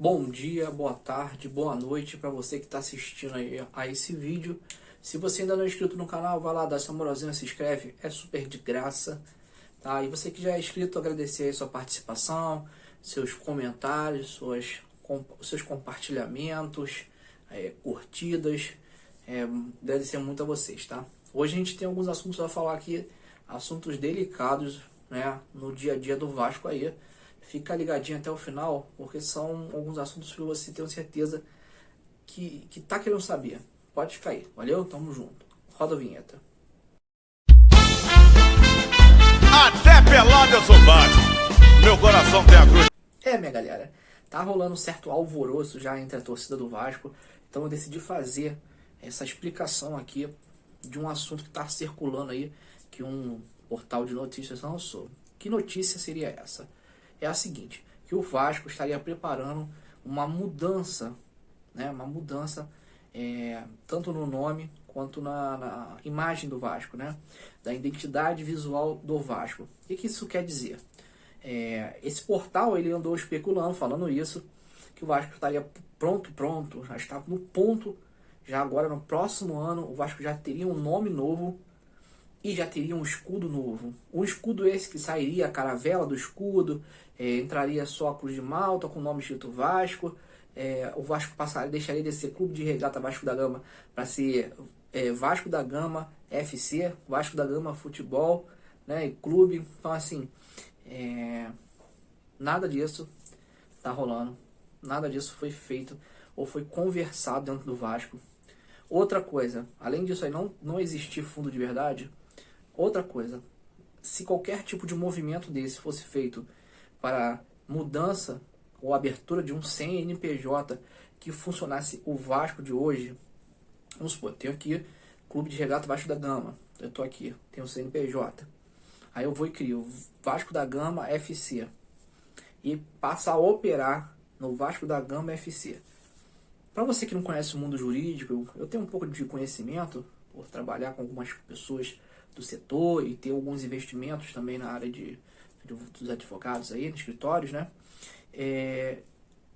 Bom dia, boa tarde, boa noite para você que está assistindo aí a esse vídeo. Se você ainda não é inscrito no canal, vai lá, dá essa moralzinha, se inscreve, é super de graça, tá? E você que já é inscrito, agradecer aí sua participação, seus comentários, seus compartilhamentos, curtidas, agradecer muito a vocês, tá? Hoje a gente tem alguns assuntos a falar aqui, assuntos delicados, né, no dia a dia do Vasco aí. Fica ligadinho até o final, porque são alguns assuntos que você tem certeza que tá querendo saber. Pode ficar aí, valeu? Tamo junto. Roda a vinheta. Até pelado eu sou Vasco, meu coração tem a cruz. Minha galera, tá rolando um certo alvoroço já entre a torcida do Vasco, então eu decidi fazer essa explicação aqui de um assunto que tá circulando aí, que um portal de notícias lançou. Que notícia seria essa? É a seguinte, que o Vasco estaria preparando uma mudança, né, tanto no nome quanto na imagem do Vasco, né, da identidade visual do Vasco. O que isso quer dizer? Esse portal ele andou especulando, falando isso, que o Vasco estaria pronto, já estava no ponto, já agora no próximo ano o Vasco já teria um nome novo, e já teria um escudo novo. Um escudo esse que sairia a caravela do escudo, entraria só a Cruz de Malta com o nome escrito Vasco. O Vasco deixaria de ser Clube de Regata Vasco da Gama para ser Vasco da Gama FC, Vasco da Gama Futebol, né, e Clube. Então assim, nada disso tá rolando, nada disso foi feito ou foi conversado dentro do Vasco. Outra coisa, além disso aí não existir fundo de verdade. Outra coisa, se qualquer tipo de movimento desse fosse feito para mudança ou abertura de um CNPJ que funcionasse o Vasco de hoje, vamos supor, tenho aqui Clube de Regata Vasco da Gama, eu estou aqui, tenho o CNPJ, aí eu vou e crio Vasco da Gama FC e passa a operar no Vasco da Gama FC. Para você que não conhece o mundo jurídico, eu tenho um pouco de conhecimento por trabalhar com algumas pessoas do setor e ter alguns investimentos também na área dos advogados aí, nos escritórios, né?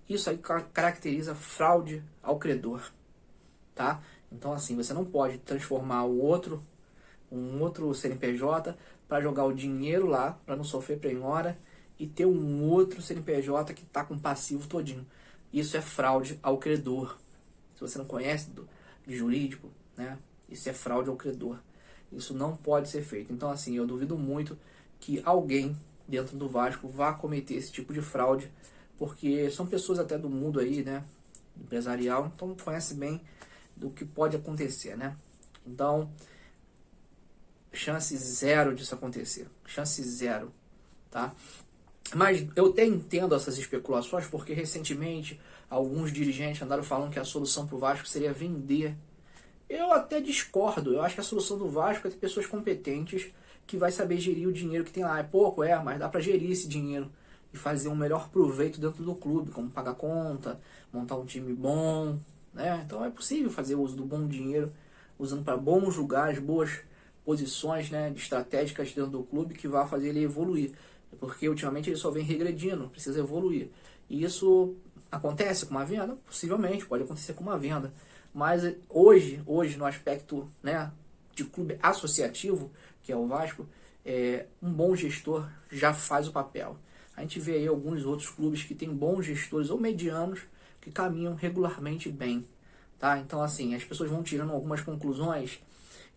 Isso aí caracteriza fraude ao credor, tá? Então assim, você não pode transformar um outro CNPJ para jogar o dinheiro lá, para não sofrer penhora, e ter um outro CNPJ que está com passivo todinho. Isso é fraude ao credor. Se você não conhece de jurídico, né? Isso é fraude ao credor. Isso não pode ser feito. Então, assim, eu duvido muito que alguém dentro do Vasco vá cometer esse tipo de fraude, porque são pessoas até do mundo aí, né, empresarial, então conhece bem do que pode acontecer, né? Então, chance zero disso acontecer. Chance zero, tá? Mas eu até entendo essas especulações, porque recentemente alguns dirigentes andaram falando que a solução para o Vasco seria vender. Eu até discordo. Eu acho que a solução do Vasco é ter pessoas competentes que vai saber gerir o dinheiro que tem lá. É pouco, mas dá para gerir esse dinheiro e fazer um melhor proveito dentro do clube, como pagar conta, montar um time bom, né? Então é possível fazer uso do bom dinheiro, usando para bons lugares, boas posições, né, estratégicas dentro do clube que vai fazer ele evoluir. Porque ultimamente ele só vem regredindo, precisa evoluir. E isso acontece com uma venda? Possivelmente, pode acontecer com uma venda. Mas hoje no aspecto, né, de clube associativo, que é o Vasco, um bom gestor já faz o papel. A gente vê aí alguns outros clubes que têm bons gestores ou medianos que caminham regularmente bem, tá? Então assim, as pessoas vão tirando algumas conclusões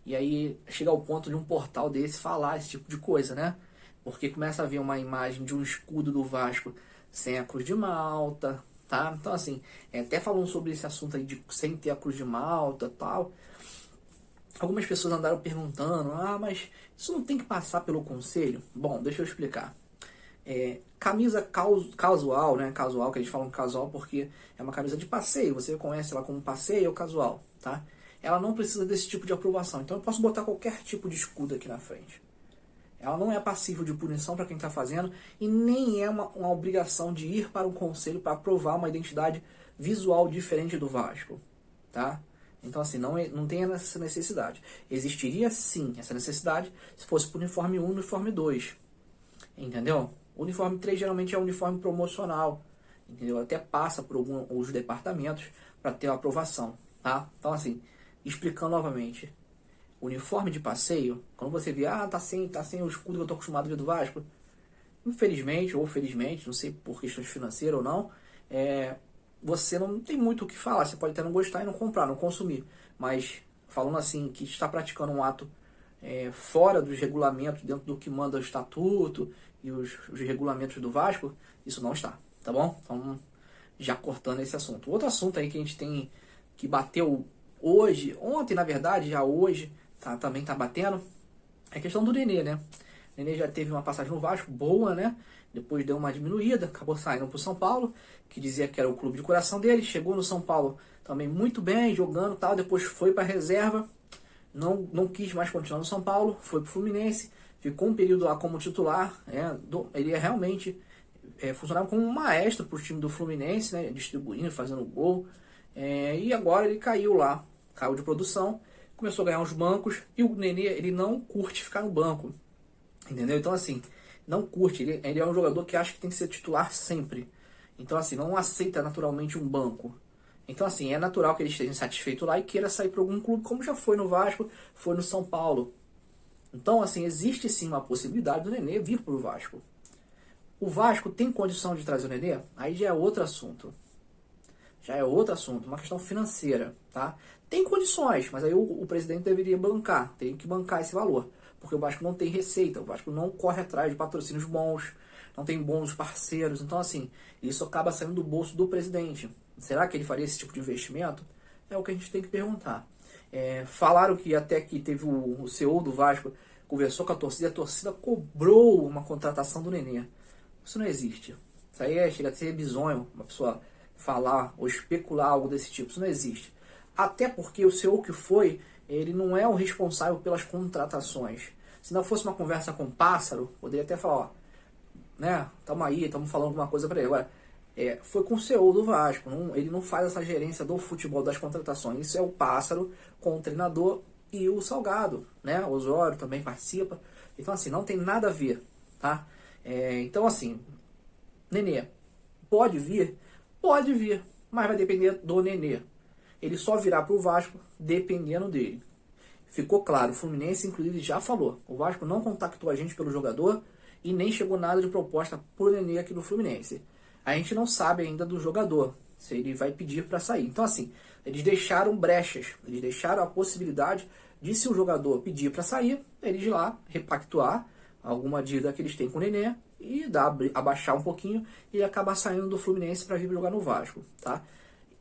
e aí chega ao ponto de um portal desse falar esse tipo de coisa, né? Porque começa a ver uma imagem de um escudo do Vasco sem a Cruz de Malta, tá? Então assim, até falando sobre esse assunto aí de sem ter a Cruz de Malta e tal, algumas pessoas andaram perguntando, mas isso não tem que passar pelo conselho? Bom, deixa eu explicar. Camisa casual, né? Casual, que eles falam casual porque é uma camisa de passeio, você conhece ela como passeio ou casual, tá? Ela não precisa desse tipo de aprovação, então eu posso botar qualquer tipo de escudo aqui na frente. Ela não é passível de punição para quem está fazendo e nem é uma obrigação de ir para o conselho para aprovar uma identidade visual diferente do Vasco, tá? Então assim, não tem essa necessidade. Existiria sim essa necessidade se fosse para o uniforme 1 e uniforme 2, entendeu? O uniforme 3 geralmente é um uniforme promocional entendeu? Até passa por alguns departamentos para ter a aprovação, tá? Então, assim, explicando novamente, uniforme de passeio, quando você vê, tá sem o escudo que eu tô acostumado a ver do Vasco, infelizmente ou felizmente, não sei por questões financeiras ou não, você não tem muito o que falar. Você pode até não gostar e não comprar, não consumir, mas falando assim, que está praticando um ato fora dos regulamentos, dentro do que manda o estatuto e os regulamentos do Vasco, isso não está, tá bom? Então, já cortando esse assunto. Outro assunto aí que a gente tem, que bateu hoje, ontem na verdade, já hoje, também tá batendo, é a questão do Nenê, né? O Nenê já teve uma passagem no Vasco boa, né? Depois deu uma diminuída, acabou saindo pro São Paulo, que dizia que era o clube de coração dele. Chegou no São Paulo também muito bem, jogando e tal. Depois foi para reserva, não quis mais continuar no São Paulo, foi pro Fluminense, ficou um período lá como titular. Ele realmente funcionava como um maestro pro time do Fluminense, né? Distribuindo, fazendo gol. E agora ele caiu de produção, começou a ganhar uns bancos. E o Nenê, ele não curte ficar no banco, entendeu? Então, assim, não curte. Ele é um jogador que acha que tem que ser titular sempre. Então, assim, não aceita naturalmente um banco. Então, assim, é natural que ele esteja insatisfeito lá e queira sair para algum clube, como já foi no Vasco, foi no São Paulo. Então, assim, existe sim uma possibilidade do Nenê vir para o Vasco. O Vasco tem condição de trazer o Nenê? Aí já é outro assunto. Uma questão financeira, tá? Tem condições, mas aí o presidente deveria bancar, tem que bancar esse valor. Porque o Vasco não tem receita, o Vasco não corre atrás de patrocínios bons, não tem bons parceiros. Então, assim, isso acaba saindo do bolso do presidente. Será que ele faria esse tipo de investimento? É o que a gente tem que perguntar. Falaram que até que teve o CEO do Vasco, conversou com a torcida cobrou uma contratação do Nenê. Isso não existe. Isso aí chega a ser bizonho, uma pessoa falar ou especular algo desse tipo. Isso não existe. Até porque o CEO que foi, ele não é o responsável pelas contratações. Se não fosse uma conversa com o Pássaro, poderia até falar, estamos falando alguma coisa para ele. Agora, foi com o CEO do Vasco, ele não faz essa gerência do futebol, das contratações. Isso é o Pássaro com o treinador e o Salgado, né? O Osório também participa. Então, assim, não tem nada a ver, tá? Então, assim, Nenê, pode vir, mas vai depender do Nenê. Ele só virá para o Vasco dependendo dele. Ficou claro, o Fluminense, inclusive, já falou. O Vasco não contactou a gente pelo jogador e nem chegou nada de proposta por Nenê aqui do Fluminense. A gente não sabe ainda do jogador, se ele vai pedir para sair. Então, assim, eles deixaram brechas, eles deixaram a possibilidade de, se o jogador pedir para sair, eles ir lá repactuar alguma dívida que eles têm com o Nenê e abaixar um pouquinho e acabar saindo do Fluminense para vir jogar no Vasco, tá?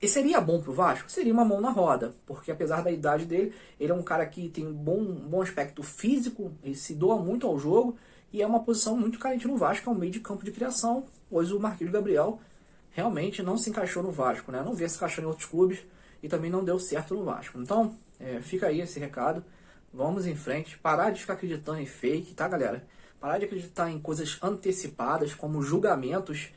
E seria bom pro Vasco? Seria uma mão na roda, porque apesar da idade dele, ele é um cara que tem um bom aspecto físico, ele se doa muito ao jogo e é uma posição muito carente no Vasco, é um meio de campo de criação, pois o Marquinhos Gabriel realmente não se encaixou no Vasco, né? Não vê se encaixou em outros clubes e também não deu certo no Vasco. Então, fica aí esse recado, vamos em frente, parar de ficar acreditando em fake, tá, galera? Parar de acreditar em coisas antecipadas, como julgamentos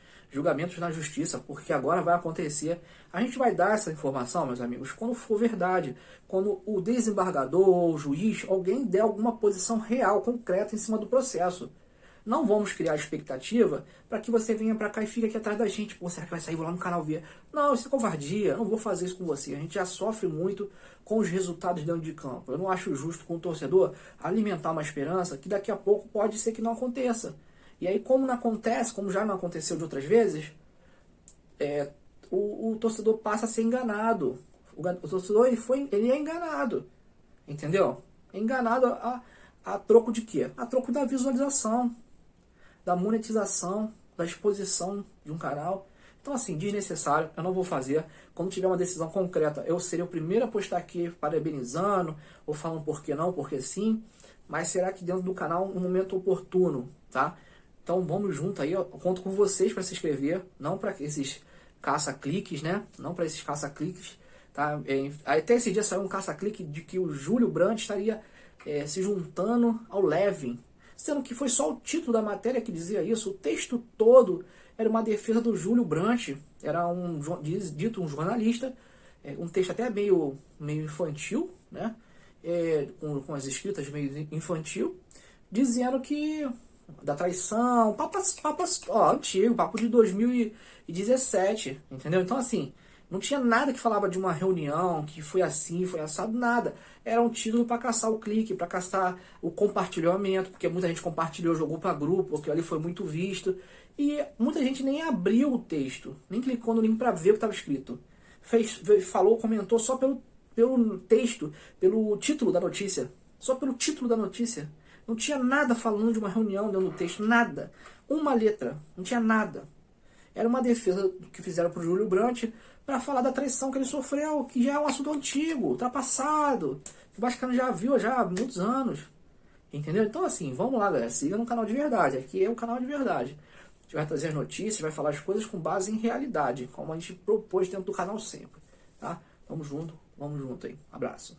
na justiça, porque agora vai acontecer. A gente vai dar essa informação, meus amigos, quando for verdade, quando o desembargador ou o juiz, alguém der alguma posição real, concreta em cima do processo. Não vamos criar expectativa para que você venha para cá e fique aqui atrás da gente. Pô, será que vai sair? Vou lá no canal ver. Não, isso é covardia. Eu não vou fazer isso com você. A gente já sofre muito com os resultados dentro de campo. Eu não acho justo com o torcedor alimentar uma esperança que daqui a pouco pode ser que não aconteça. E aí, como não acontece, como já não aconteceu de outras vezes, o torcedor passa a ser enganado. O torcedor ele é enganado. Entendeu? É enganado a troco de quê? A troco da visualização, da monetização, da exposição de um canal. Então, assim, desnecessário, eu não vou fazer. Quando tiver uma decisão concreta, eu serei o primeiro a postar aqui parabenizando, ou falando por que não, porque sim, mas será que dentro do canal, um momento oportuno, tá? Então, vamos junto aí, eu conto com vocês para se inscrever, não para esses caça-cliques, né? Não para esses caça-cliques, tá? Até esse dia saiu um caça-clique de que o Júlio Brandt estaria se juntando ao Levin, sendo que foi só o título da matéria que dizia isso. O texto todo era uma defesa do Júlio Brandt, era um jornalista, um texto até meio infantil, né? Com as escritas meio infantil, dizendo que da traição, papo antigo, papo de 2017, entendeu? Então, assim, não tinha nada que falava de uma reunião, que foi assim, foi assado, nada. Era um título para caçar o clique, para caçar o compartilhamento, porque muita gente compartilhou, jogou para grupo, porque ali foi muito visto. E muita gente nem abriu o texto, nem clicou no link para ver o que estava escrito. Falou, comentou só pelo texto, pelo título da notícia. Só pelo título da notícia. Não tinha nada falando de uma reunião dentro do texto, nada. Uma letra, não tinha nada. Era uma defesa que fizeram para o Júlio Brandt para falar da traição que ele sofreu, que já é um assunto antigo, ultrapassado, que o Vascaíno já viu há muitos anos. Entendeu? Então, assim, vamos lá, galera. Siga no canal de verdade. Aqui é o canal de verdade. A gente vai trazer as notícias, vai falar as coisas com base em realidade, como a gente propôs dentro do canal sempre. Tá? Vamos junto aí. Abraço.